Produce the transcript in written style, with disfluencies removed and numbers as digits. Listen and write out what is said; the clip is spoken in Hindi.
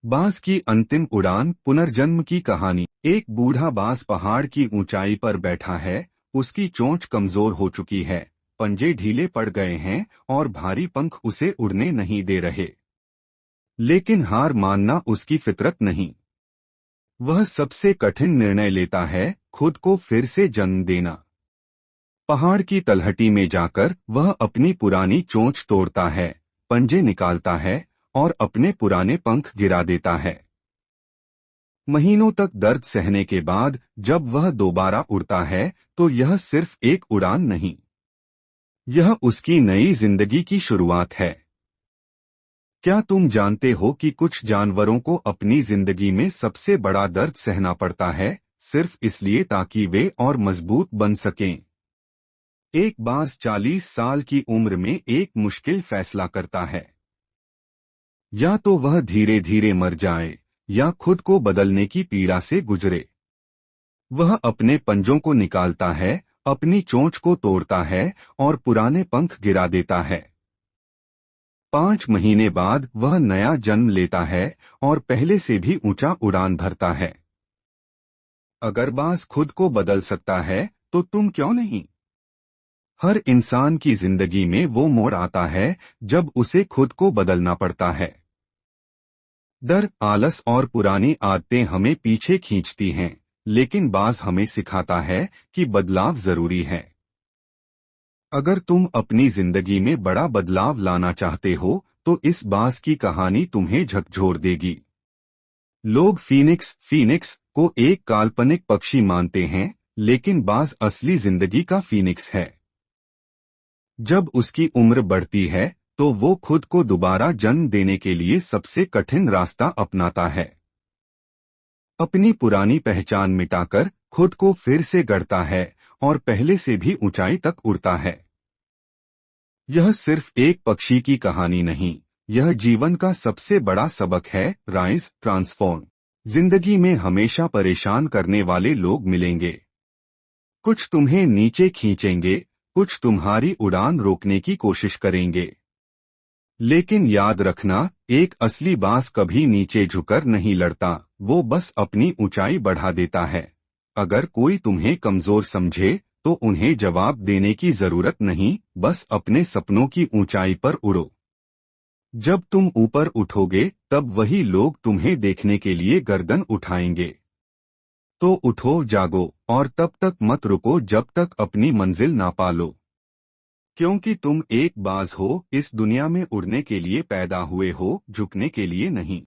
बाज की अंतिम उड़ान, पुनर्जन्म की कहानी। एक बूढ़ा बाज पहाड़ की ऊंचाई पर बैठा है। उसकी चोंच कमजोर हो चुकी है, पंजे ढीले पड़ गए हैं और भारी पंख उसे उड़ने नहीं दे रहे। लेकिन हार मानना उसकी फितरत नहीं। वह सबसे कठिन निर्णय लेता है, खुद को फिर से जन्म देना। पहाड़ की तलहटी में जाकर वह अपनी पुरानी चोंच तोड़ता है, पंजे निकालता है और अपने पुराने पंख गिरा देता है। महीनों तक दर्द सहने के बाद जब वह दोबारा उड़ता है तो यह सिर्फ एक उड़ान नहीं, यह उसकी नई जिंदगी की शुरुआत है। क्या तुम जानते हो कि कुछ जानवरों को अपनी जिंदगी में सबसे बड़ा दर्द सहना पड़ता है, सिर्फ इसलिए ताकि वे और मजबूत बन सकें। एक बाज 40 साल की उम्र में एक मुश्किल फैसला करता है। या तो वह धीरे धीरे मर जाए या खुद को बदलने की पीड़ा से गुजरे। वह अपने पंजों को निकालता है, अपनी चोंच को तोड़ता है और पुराने पंख गिरा देता है। 5 महीने बाद वह नया जन्म लेता है और पहले से भी ऊंचा उड़ान भरता है। अगर बाज खुद को बदल सकता है तो तुम क्यों नहीं? हर इंसान की जिंदगी में वो मोड़ आता है जब उसे खुद को बदलना पड़ता है। डर, आलस और पुरानी आदतें हमें पीछे खींचती हैं, लेकिन बाज हमें सिखाता है कि बदलाव जरूरी है। अगर तुम अपनी जिंदगी में बड़ा बदलाव लाना चाहते हो तो इस बाज की कहानी तुम्हें झकझोर देगी। लोग फीनिक्स को एक काल्पनिक पक्षी मानते हैं, लेकिन बाज असली जिंदगी का फीनिक्स है। जब उसकी उम्र बढ़ती है तो वो खुद को दोबारा जन्म देने के लिए सबसे कठिन रास्ता अपनाता है। अपनी पुरानी पहचान मिटाकर खुद को फिर से गढ़ता है और पहले से भी ऊंचाई तक उड़ता है। यह सिर्फ एक पक्षी की कहानी नहीं, यह जीवन का सबसे बड़ा सबक है। Rise, transform. जिंदगी में हमेशा परेशान करने वाले लोग मिलेंगे। कुछ तुम्हें नीचे खींचेंगे, कुछ तुम्हारी उड़ान रोकने की कोशिश करेंगे। लेकिन याद रखना, एक असली बाज कभी नीचे झुककर नहीं लड़ता, वो बस अपनी ऊंचाई बढ़ा देता है। अगर कोई तुम्हें कमजोर समझे तो उन्हें जवाब देने की जरूरत नहीं, बस अपने सपनों की ऊंचाई पर उड़ो। जब तुम ऊपर उठोगे तब वही लोग तुम्हें देखने के लिए गर्दन उठाएंगे। तो उठो, जागो और तब तक मत रुको जब तक अपनी मंजिल ना पा लो। क्योंकि तुम एक बाज हो, इस दुनिया में उड़ने के लिए पैदा हुए हो, झुकने के लिए नहीं।